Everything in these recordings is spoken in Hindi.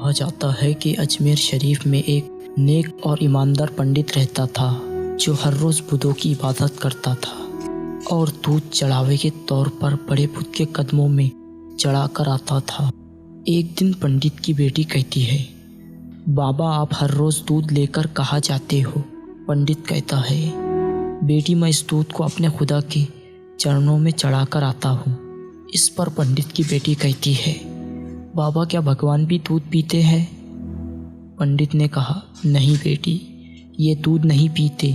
कहा जाता है कि अजमेर शरीफ में एक नेक और ईमानदार पंडित रहता था जो हर रोज़ बुतों की इबादत करता था और दूध चढ़ावे के तौर पर बड़े बुत के कदमों में चढ़ाकर आता था। एक दिन पंडित की बेटी कहती है, बाबा आप हर रोज़ दूध लेकर कहाँ जाते हो? पंडित कहता है, बेटी मैं इस दूध को अपने खुदा के चरणों में चढ़ाकर आता हूँ। इस पर पंडित की बेटी कहती है, बाबा क्या भगवान भी दूध पीते हैं? पंडित ने कहा, नहीं बेटी, ये दूध नहीं पीते,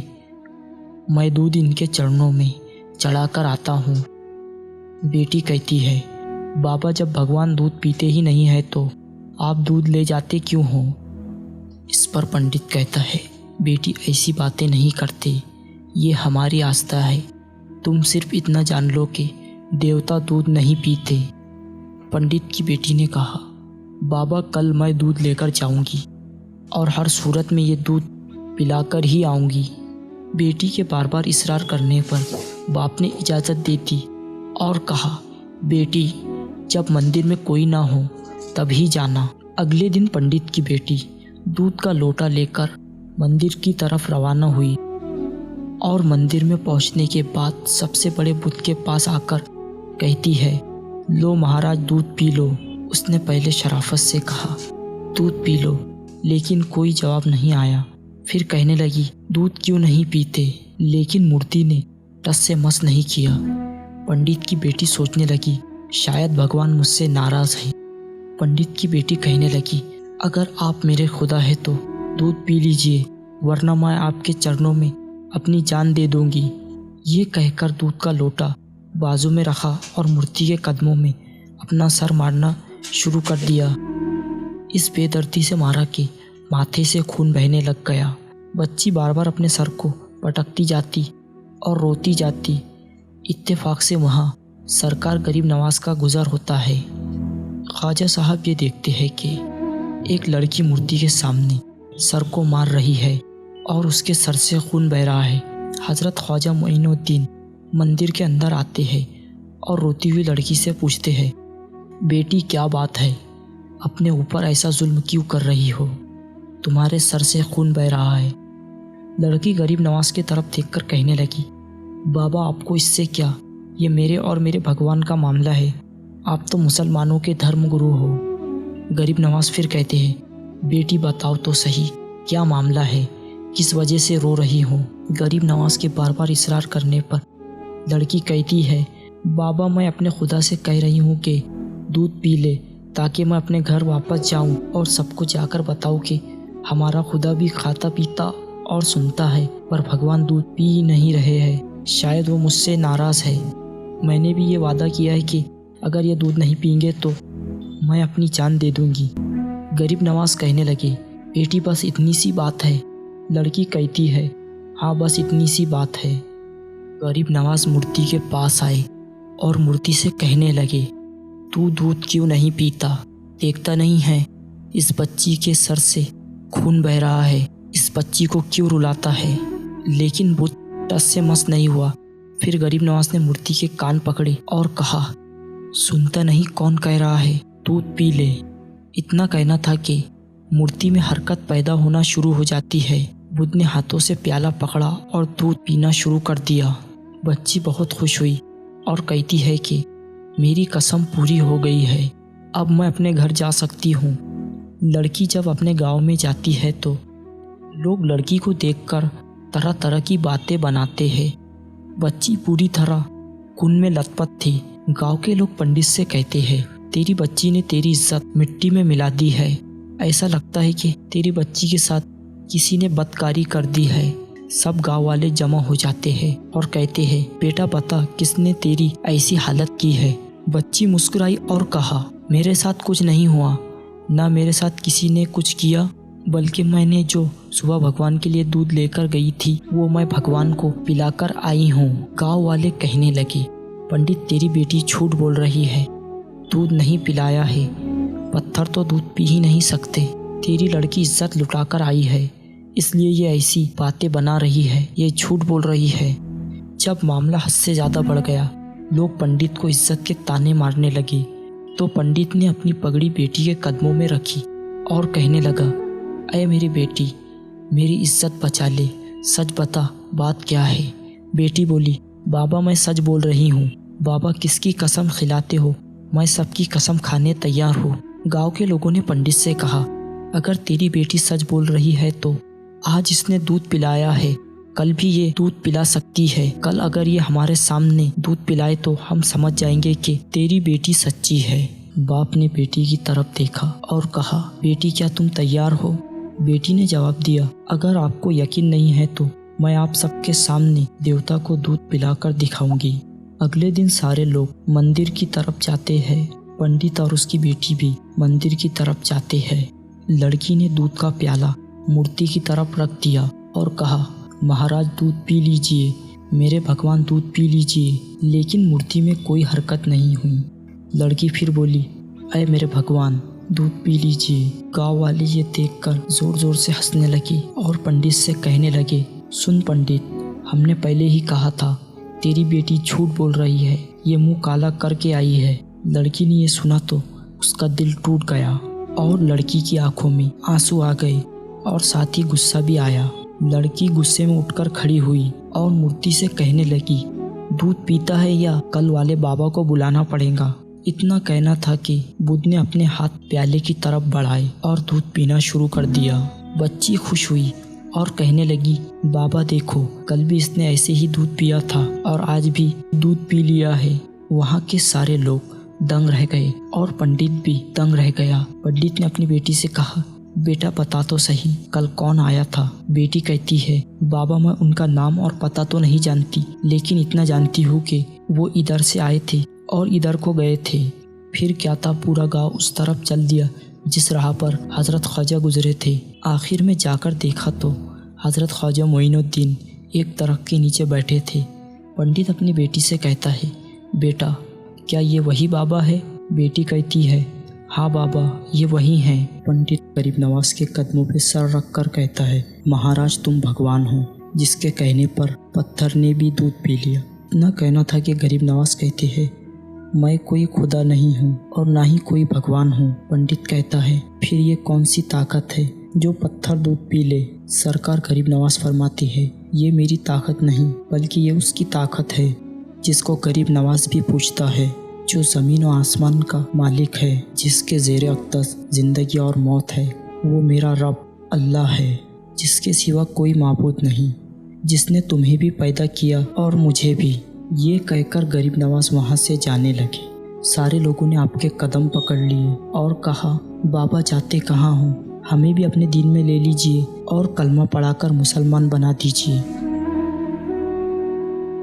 मैं दूध इनके चरणों में चढ़ाकर आता हूँ। बेटी कहती है, बाबा जब भगवान दूध पीते ही नहीं है तो आप दूध ले जाते क्यों हो? इस पर पंडित कहता है, बेटी ऐसी बातें नहीं करते, ये हमारी आस्था है। तुम सिर्फ इतना जान लो कि देवता दूध नहीं पीते। पंडित की बेटी ने कहा, बाबा कल मैं दूध लेकर जाऊंगी और हर सूरत में ये दूध पिलाकर ही आऊंगी। बेटी के बार बार इसरार करने पर बाप ने इजाज़त दे दी और कहा, बेटी जब मंदिर में कोई ना हो तभी जाना। अगले दिन पंडित की बेटी दूध का लोटा लेकर मंदिर की तरफ रवाना हुई और मंदिर में पहुंचने के बाद सबसे बड़े बुत के पास आकर कहती है, लो महाराज दूध पी लो। उसने पहले शराफत से कहा, दूध पी लो, लेकिन कोई जवाब नहीं आया। फिर कहने लगी, दूध क्यों नहीं पीते? लेकिन मूर्ति ने टस से मस नहीं किया। पंडित की बेटी सोचने लगी, शायद भगवान मुझसे नाराज़ है। पंडित की बेटी कहने लगी, अगर आप मेरे खुदा है तो दूध पी लीजिए, वरना मैं आपके चरणों में अपनी जान दे दूंगी। ये कहकर दूध का लोटा बाजू में रखा और मूर्ति के कदमों में अपना सर मारना शुरू कर दिया। इस बेदर्दी से मारा कि माथे से खून बहने लग गया। बच्ची बार बार अपने सर को पटकती जाती और रोती जाती। इत्तेफाक से वहाँ सरकार गरीब नवाज का गुजर होता है। ख्वाजा साहब ये देखते हैं कि एक लड़की मूर्ति के सामने सर को मार रही है और उसके सर से खून बह रहा है। हज़रत ख्वाजा मोइनुद्दीन मंदिर के अंदर आते हैं और रोती हुई लड़की से पूछते हैं, बेटी क्या बात है? अपने ऊपर ऐसा जुल्म क्यों कर रही हो? तुम्हारे सर से खून बह रहा है। लड़की गरीब नवाज की तरफ देखकर कहने लगी, बाबा आपको इससे क्या? ये मेरे और मेरे भगवान का मामला है। आप तो मुसलमानों के धर्म गुरु हो। गरीब नवाज फिर कहते हैं, बेटी बताओ तो सही, क्या मामला है? किस वजह से रो रही हो? गरीब नवाज के बार बार इसरार करने पर लड़की कहती है, बाबा मैं अपने खुदा से कह रही हूँ कि दूध पी ले ताकि मैं अपने घर वापस जाऊँ और सबको जाकर बताऊँ कि हमारा खुदा भी खाता पीता और सुनता है, पर भगवान दूध पी नहीं रहे हैं। शायद वो मुझसे नाराज़ है। मैंने भी ये वादा किया है कि अगर ये दूध नहीं पीएंगे तो मैं अपनी जान दे दूंगी। गरीब नवाज कहने लगे, बेटी बस इतनी सी बात है। लड़की कहती है, हाँ बस इतनी सी बात है। गरीब नवाज मूर्ति के पास आए और मूर्ति से कहने लगे, तू दूध क्यों नहीं पीता? देखता नहीं है इस बच्ची के सर से खून बह रहा है, इस बच्ची को क्यों रुलाता है? लेकिन बुत टस से मस नहीं हुआ। फिर गरीब नवाज ने मूर्ति के कान पकड़े और कहा, सुनता नहीं कौन कह रहा है, दूध पी ले। इतना कहना था कि मूर्ति में हरकत पैदा होना शुरू हो जाती है। बुद्ध ने हाथों से प्याला पकड़ा और दूध पीना शुरू कर दिया। बच्ची बहुत खुश हुई और कहती है कि मेरी कसम पूरी हो गई है, अब मैं अपने घर जा सकती हूँ। लड़की जब अपने गांव में जाती है तो लोग लड़की को देखकर तरह तरह की बातें बनाते हैं। बच्ची पूरी तरह खून में लथपथ थी। गांव के लोग पंडित से कहते हैं, तेरी बच्ची ने तेरी इज्जत मिट्टी में मिला दी है। ऐसा लगता है कि तेरी बच्ची के साथ किसी ने बदकारी कर दी है। सब गांव वाले जमा हो जाते हैं और कहते हैं, बेटा बता किसने तेरी ऐसी हालत की है? बच्ची मुस्कुराई और कहा, मेरे साथ कुछ नहीं हुआ, ना मेरे साथ किसी ने कुछ किया, बल्कि मैंने जो सुबह भगवान के लिए दूध लेकर गई थी वो मैं भगवान को पिलाकर आई हूँ। गांव वाले कहने लगे, पंडित तेरी बेटी झूठ बोल रही है, दूध नहीं पिलाया है। पत्थर तो दूध पी ही नहीं सकते। तेरी लड़की इज्जत लुटाकर आई है, इसलिए ये ऐसी बातें बना रही है, ये झूठ बोल रही है। जब मामला हद से ज़्यादा बढ़ गया, लोग पंडित को इज्जत के ताने मारने लगे, तो पंडित ने अपनी पगड़ी बेटी के कदमों में रखी और कहने लगा, अय मेरी बेटी, मेरी इज्जत बचा ले, सच बता बात क्या है। बेटी बोली, बाबा मैं सच बोल रही हूँ। बाबा किसकी कसम खिलाते हो? मैं सबकी कसम खाने तैयार हूँ। गांव के लोगों ने पंडित से कहा, अगर तेरी बेटी सच बोल रही है तो आज इसने दूध पिलाया है, कल भी ये दूध पिला सकती है। कल अगर ये हमारे सामने दूध पिलाए तो हम समझ जाएंगे कि तेरी बेटी सच्ची है। बाप ने बेटी की तरफ देखा और कहा, बेटी क्या तुम तैयार हो? बेटी ने जवाब दिया, अगर आपको यकीन नहीं है तो मैं आप सबके सामने देवता को दूध पिलाकर दिखाऊंगी। अगले दिन सारे लोग मंदिर की तरफ जाते हैं। पंडित और उसकी बेटी भी मंदिर की तरफ जाते हैं। लड़की ने दूध का प्याला मूर्ति की तरफ रख दिया और कहा, महाराज दूध पी लीजिए, मेरे भगवान दूध पी लीजिए। लेकिन मूर्ति में कोई हरकत नहीं हुई। लड़की फिर बोली, अय मेरे भगवान दूध पी लीजिए। गाँव वाले ये देखकर जोर जोर से हंसने लगी और पंडित से कहने लगे, सुन पंडित, हमने पहले ही कहा था तेरी बेटी झूठ बोल रही है, ये मुंह काला करके आई है। लड़की ने ये सुना तो उसका दिल टूट गया और लड़की की आंखों में आंसू आ गए और साथ ही गुस्सा भी आया। लड़की गुस्से में उठकर खड़ी हुई और मूर्ति से कहने लगी, दूध पीता है या कल वाले बाबा को बुलाना पड़ेगा। इतना कहना था कि बुद्ध ने अपने हाथ प्याले की तरफ बढ़ाए और दूध पीना शुरू कर दिया। बच्ची खुश हुई और कहने लगी, बाबा देखो, कल भी इसने ऐसे ही दूध पिया था और आज भी दूध पी लिया है। वहाँ के सारे लोग दंग रह गए और पंडित भी दंग रह गया। पंडित ने अपनी बेटी से कहा, बेटा बता तो सही, कल कौन आया था? बेटी कहती है, बाबा मैं उनका नाम और पता तो नहीं जानती, लेकिन इतना जानती हूँ कि वो इधर से आए थे और इधर को गए थे। फिर क्या था, पूरा गांव उस तरफ चल दिया जिस राह पर हजरत ख्वाजा गुजरे थे। आखिर में जाकर देखा तो हजरत ख्वाजा मोइनुद्दीन एक दरख्त के नीचे बैठे थे। पंडित अपनी बेटी से कहता है, बेटा क्या ये वही बाबा है? बेटी कहती है, हाँ बाबा ये वही हैं। पंडित गरीब नवाज के कदमों पे सर रख कर कहता है, महाराज तुम भगवान हो, जिसके कहने पर पत्थर ने भी दूध पी लिया। इतना कहना था कि गरीब नवाज कहते हैं, मैं कोई खुदा नहीं हूँ और ना ही कोई भगवान हूँ। पंडित कहता है, फिर ये कौन सी ताकत है जो पत्थर दूध पी ले? सरकार गरीब नवाज फरमाती है, ये मेरी ताकत नहीं बल्कि ये उसकी ताकत है जिसको गरीब नवाज भी पूछता है, जो ज़मीन और आसमान का मालिक है, जिसके ज़ेरे अक़दस ज़िंदगी और मौत है। वो मेरा रब अल्लाह है, जिसके सिवा कोई माबूद नहीं, जिसने तुम्हें भी पैदा किया और मुझे भी। ये कहकर गरीब नवाज वहाँ से जाने लगे। सारे लोगों ने आपके कदम पकड़ लिए और कहा, बाबा जाते कहाँ हो? हमें भी अपने दीन में ले लीजिए और कलमा पढ़ाकर मुसलमान बना दीजिए।